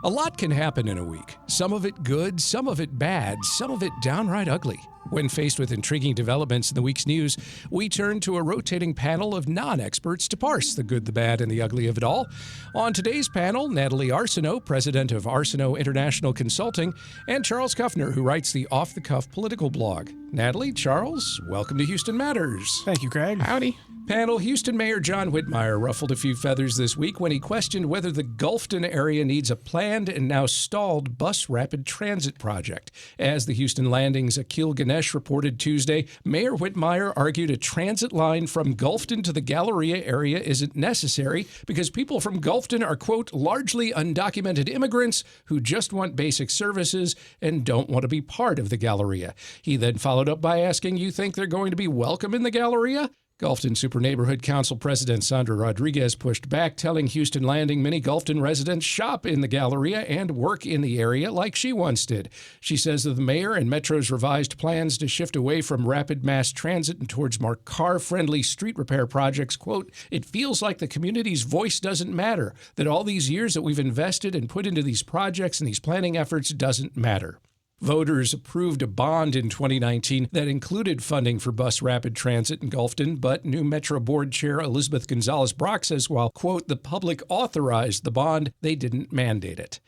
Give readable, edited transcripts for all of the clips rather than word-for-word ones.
A lot can happen in a week. Some of it good, some of it bad, some of it downright ugly. When faced with intriguing developments in the week's news, we turn to a rotating panel of non-experts to parse the good, the bad, and the ugly of it all. On today's panel, Natalie Arsenault, president of Arsenault International Consulting, and Charles Kuffner, who writes the Off the Cuff political blog. Natalie, Charles, welcome to Houston Matters. Thank you, Craig. Howdy. Panel, Houston Mayor John Whitmire ruffled a few feathers this week when he questioned whether the Gulfton area needs a planned and now stalled bus rapid transit project. As the Houston Landing's Akil Ganesh reported Tuesday, Mayor Whitmire argued a transit line from Gulfton to the Galleria area isn't necessary because people from Gulfton are, quote, largely undocumented immigrants who just want basic services and don't want to be part of the Galleria. He then followed up by asking, you think they're going to be welcome in the Galleria? Gulfton Super Neighborhood Council President Sandra Rodriguez pushed back, telling Houston Landing many Gulfton residents shop in the Galleria and work in the area like she once did. She says that the mayor and Metro's revised plans to shift away from rapid mass transit and towards more car-friendly street repair projects, quote, it feels like the community's voice doesn't matter, that all these years that we've invested and put into these projects and these planning efforts doesn't matter. Voters approved a bond in 2019 that included funding for bus rapid transit in Gulfton, but new Metro Board Chair Elizabeth Gonzalez-Brock says while, quote, the public authorized the bond, they didn't mandate it.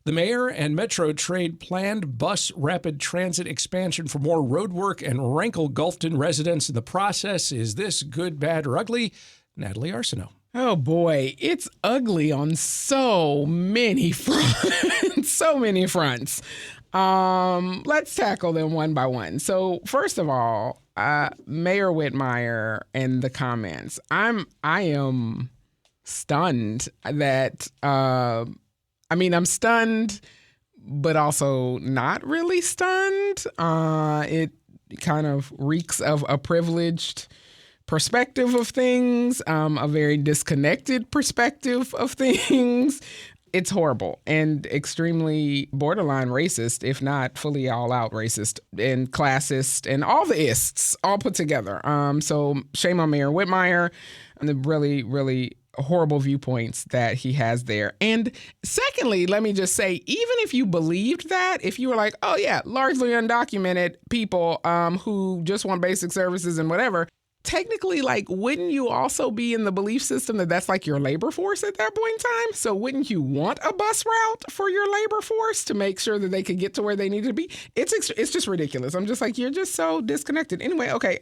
The mayor and Metro trade planned bus rapid transit expansion for more road work and rankle Gulfton residents in the process. Is this good, bad, or ugly? Natalie Arsenault. Oh boy, it's ugly on so many fronts. So many fronts. Let's tackle them one by one. So first of all, Mayor Whitmire and the comments. I am stunned that, I'm stunned, but also not really stunned. It kind of reeks of a privileged perspective of things, a very disconnected perspective of things. It's horrible and extremely borderline racist, if not fully all-out racist and classist and all the ists all put together. So shame on Mayor Whitmire and the really, really horrible viewpoints that he has there. And secondly, let me just say, even if you believed that, if you were like, oh yeah, largely undocumented people who just want basic services and whatever, technically, wouldn't you also be in the belief system that that's like your labor force at that point in time? So wouldn't you want a bus route for your labor force to make sure that they could get to where they need to be? It's just ridiculous. I'm just like, you're just so disconnected. Anyway, okay.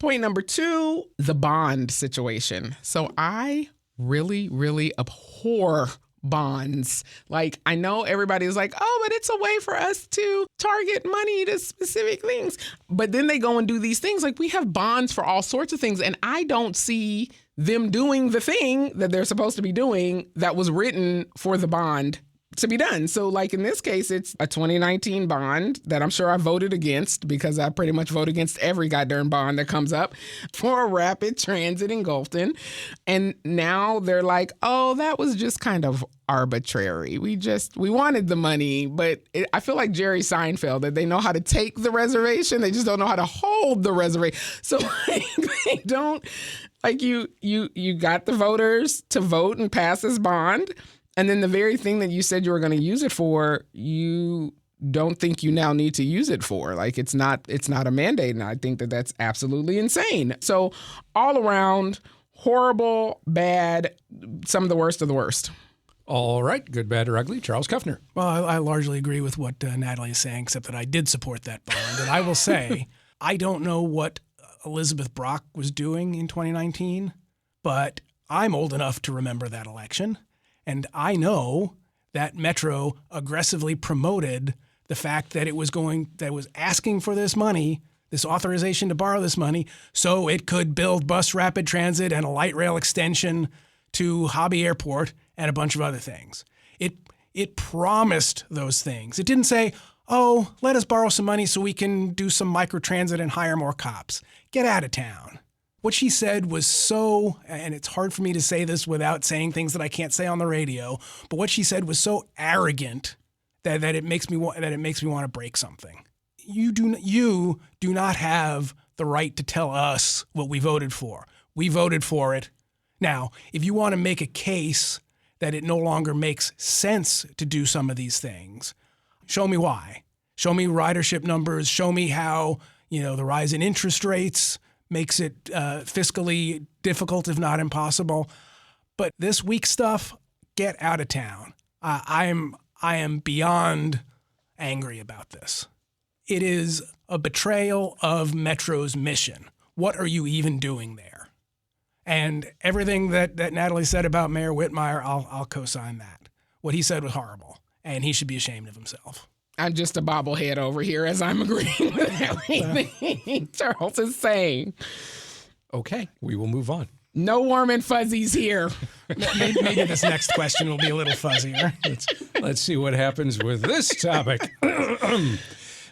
Point number 2, the bond situation. So I really, really abhor bonds. I know everybody's like, oh, but it's a way for us to target money to specific things. But then they go and do these things. We have bonds for all sorts of things. And I don't see them doing the thing that they're supposed to be doing that was written for the bond to be done. So in this case, it's a 2019 bond that I'm sure I voted against because I pretty much vote against every goddamn bond that comes up for a rapid transit in Gulfton. And now they're like, oh, that was just kind of arbitrary. We wanted the money, but I feel like Jerry Seinfeld, that they know how to take the reservation. They just don't know how to hold the reservation. So they don't, you got the voters to vote and pass this bond. And then the very thing that you said you were going to use it for, you don't think you now need to use it for. It's not a mandate. And I think that that's absolutely insane. So all around, horrible, bad, some of the worst of the worst. All right. Good, bad, or ugly. Charles Kuffner. Well, I largely agree with what Natalie is saying, except that I did support that bond. And I will say, I don't know what Elizabeth Brock was doing in 2019, but I'm old enough to remember that election. And I know that Metro aggressively promoted the fact that it was asking for this money, this authorization to borrow this money, so it could build bus rapid transit and a light rail extension to Hobby Airport and a bunch of other things. It promised those things. It didn't say, oh, let us borrow some money so we can do some microtransit and hire more cops. Get out of town. What she said was so, and it's hard for me to say this without saying things that I can't say on the radio, but what she said was so arrogant that it makes me want to break something. You do not have the right to tell us what we voted for. We voted for it. Now, if you want to make a case that it no longer makes sense to do some of these things. Show me why. Show me ridership numbers. Show me how, the rise in interest rates makes it fiscally difficult, if not impossible. But this weak stuff, get out of town. I am beyond angry about this. It is a betrayal of Metro's mission. What are you even doing there? And everything that Natalie said about Mayor Whitmire, I'll co-sign that. What he said was horrible, and he should be ashamed of himself. I'm just a bobblehead over here as I'm agreeing with everything Charles is saying. Okay, we will move on. No warm and fuzzies here. Maybe this next question will be a little fuzzier. Let's see what happens with this topic.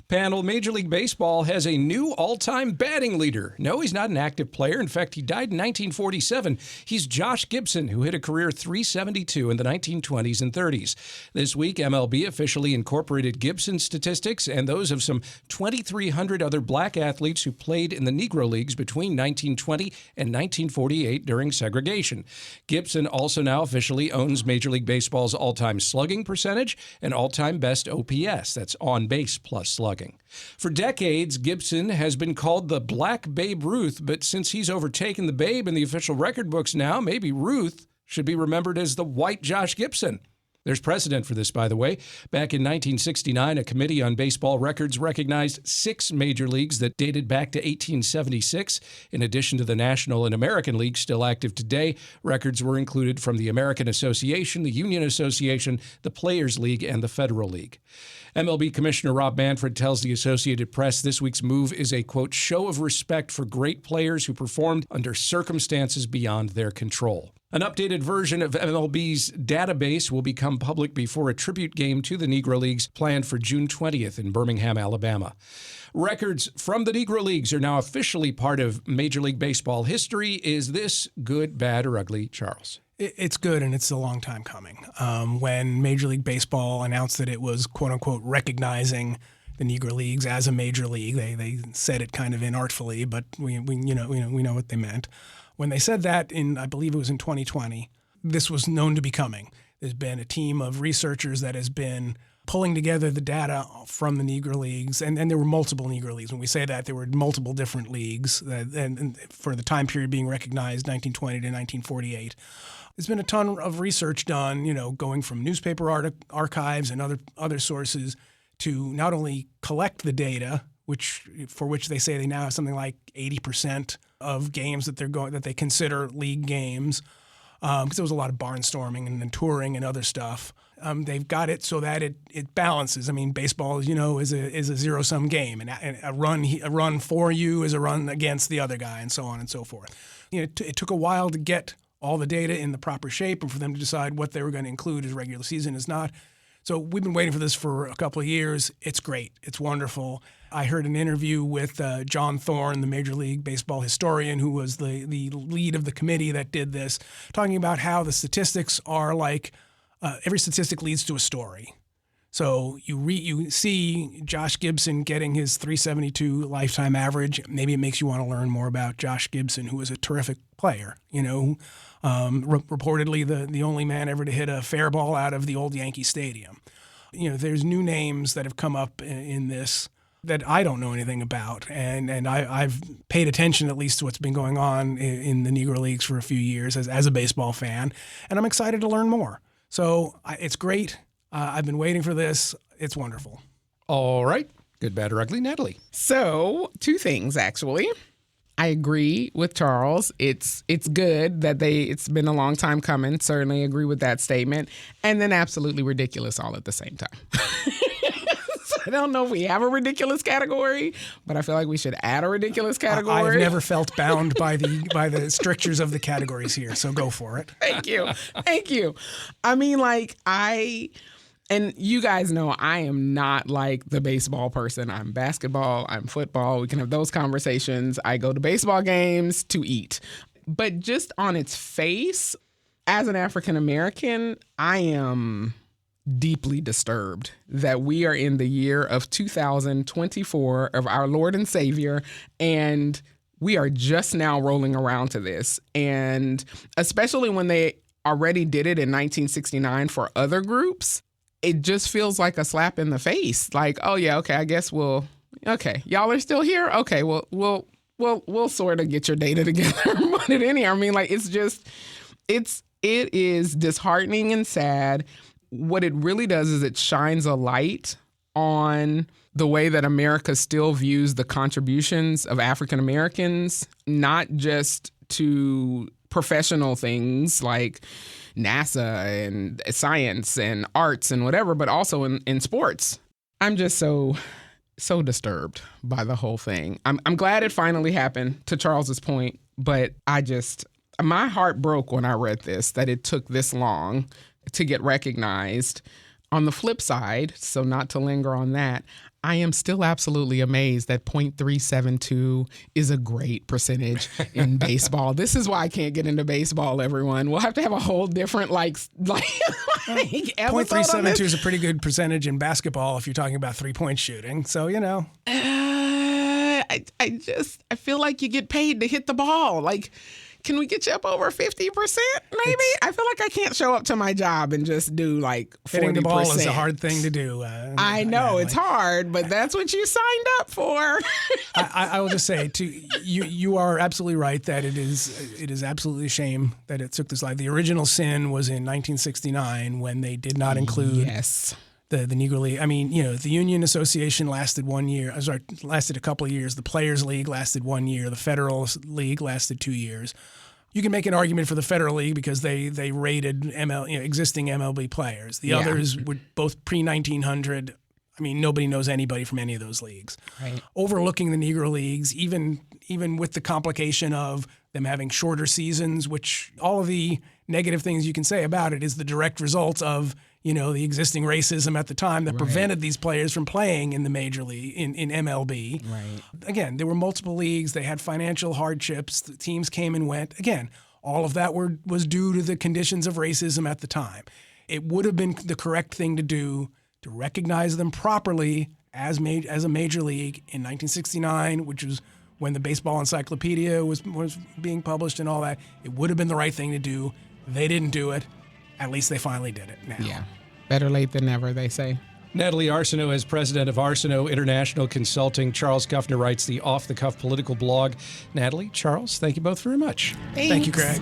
Panel, Major League Baseball has a new all-time batting leader. No, he's not an active player. In fact, he died in 1947. He's Josh Gibson, who hit a career .372 in the 1920s and 30s. This week, MLB officially incorporated Gibson's statistics and those of some 2,300 other black athletes who played in the Negro Leagues between 1920 and 1948 during segregation. Gibson also now officially owns Major League Baseball's all-time slugging percentage and all-time best OPS. That's on base plus slugging. For decades, Gibson has been called the Black Babe Ruth, but since he's overtaken the Babe in the official record books now, maybe Ruth should be remembered as the White Josh Gibson. There's precedent for this, by the way. Back in 1969, a committee on baseball records recognized 6 major leagues that dated back to 1876. In addition to the National and American Leagues still active today, records were included from the American Association, the Union Association, the Players League, and the Federal League. MLB Commissioner Rob Manfred tells the Associated Press this week's move is a, quote, show of respect for great players who performed under circumstances beyond their control. An updated version of MLB's database will become public before a tribute game to the Negro Leagues planned for June 20th in Birmingham, Alabama. Records from the Negro Leagues are now officially part of Major League Baseball history. Is this good, bad, or ugly, Charles? It's good, and it's a long time coming. When Major League Baseball announced that it was, quote unquote, recognizing the Negro Leagues as a major league, they said it kind of inartfully, but we know what they meant. When they said that I believe it was in 2020, this was known to be coming. There's been a team of researchers that has been pulling together the data from the Negro Leagues, and there were multiple Negro Leagues. When we say that, there were multiple different leagues, and for the time period being recognized, 1920 to 1948. There's been a ton of research done, going from newspaper archives and other sources to not only collect the data, for which they say they now have something like 80% of games that they consider league games, because there was a lot of barnstorming and then touring and other stuff. They've got it so that it balances. I mean, baseball, is a zero-sum game, and a run for you is a run against the other guy, and so on and so forth. It took a while to get all the data in the proper shape and for them to decide what they were going to include as regular season is not. So we've been waiting for this for a couple of years. It's great. It's wonderful. I heard an interview with John Thorne, the Major League Baseball historian, who was the lead of the committee that did this, talking about how the statistics are like every statistic leads to a story. So you see Josh Gibson getting his .372 lifetime average. Maybe it makes you want to learn more about Josh Gibson, who was a terrific player. Reportedly the only man ever to hit a fair ball out of the old Yankee Stadium. There's new names that have come up in this that I don't know anything about, and I've paid attention at least to what's been going on in the Negro Leagues for a few years as a baseball fan, and I'm excited to learn more. So it's great. I've been waiting for this. It's wonderful. All right. Good, bad, or ugly, Natalie? So 2 things, actually. I agree with Charles. It's good that it's been a long time coming. Certainly agree with that statement. And then absolutely ridiculous all at the same time. I don't know if we have a ridiculous category, but I feel like we should add a ridiculous category. I've never felt bound by the strictures of the categories here, so go for it. Thank you. I mean, and you guys know I am not like the baseball person. I'm basketball, I'm football. We can have those conversations. I go to baseball games to eat. But just on its face, as an African American, I am deeply disturbed that we are in the year of 2024 of our Lord and Savior, and we are just now rolling around to this. And especially when they already did it in 1969 for other groups, it just feels like a slap in the face. Like, oh yeah, okay, I guess okay, y'all are still here? Okay, we'll sort of get your data together and put it in here. I mean, like, it is disheartening and sad. What it really does is it shines a light on the way that America still views the contributions of African Americans, not just to professional things like NASA and science and arts and whatever, but also in sports. I'm just so disturbed by the whole thing. I'm glad it finally happened, to Charles's point, but my heart broke when I read this, that it took this long to get recognized. On the flip side, so not to linger on that, I am still absolutely amazed that .372 is a great percentage in baseball. This is why I can't get into baseball, everyone. We'll have to have a whole different .372 is a pretty good percentage in basketball if you're talking about 3-point shooting. So, I feel like you get paid to hit the ball. Like, can we get you up over 50%? Maybe? I feel like I can't show up to my job and just do like 40%. Hitting the ball is a hard thing to do. I know it's hard, but that's what you signed up for. I will just say, you are absolutely right that it is absolutely a shame that it took this life. The original sin was in 1969 when they did not include the Negro League. I mean, the Union Association lasted 1 year. Lasted a couple of years. The Players League lasted 1 year. The Federal League lasted 2 years. You can make an argument for the Federal League because they rated existing MLB players. The others were both pre-1900. I mean, nobody knows anybody from any of those leagues. Right. Overlooking the Negro Leagues, even with the complication of them having shorter seasons, which all of the negative things you can say about it is the direct result of the existing racism at the time that prevented these players from playing in the major league, in MLB. Right. Again, there were multiple leagues. They had financial hardships. The teams came and went. Again, all of that was due to the conditions of racism at the time. It would have been the correct thing to do to recognize them properly as a major league in 1969, which was when the Baseball Encyclopedia was being published and all that. It would have been the right thing to do. They didn't do it. At least they finally did it now. Yeah. Better late than never, they say. Natalie Arsenault is president of Arsenault International Consulting. Charles Kuffner writes the Off the Cuff political blog. Natalie, Charles, thank you both very much. Thanks. Thank you, Craig.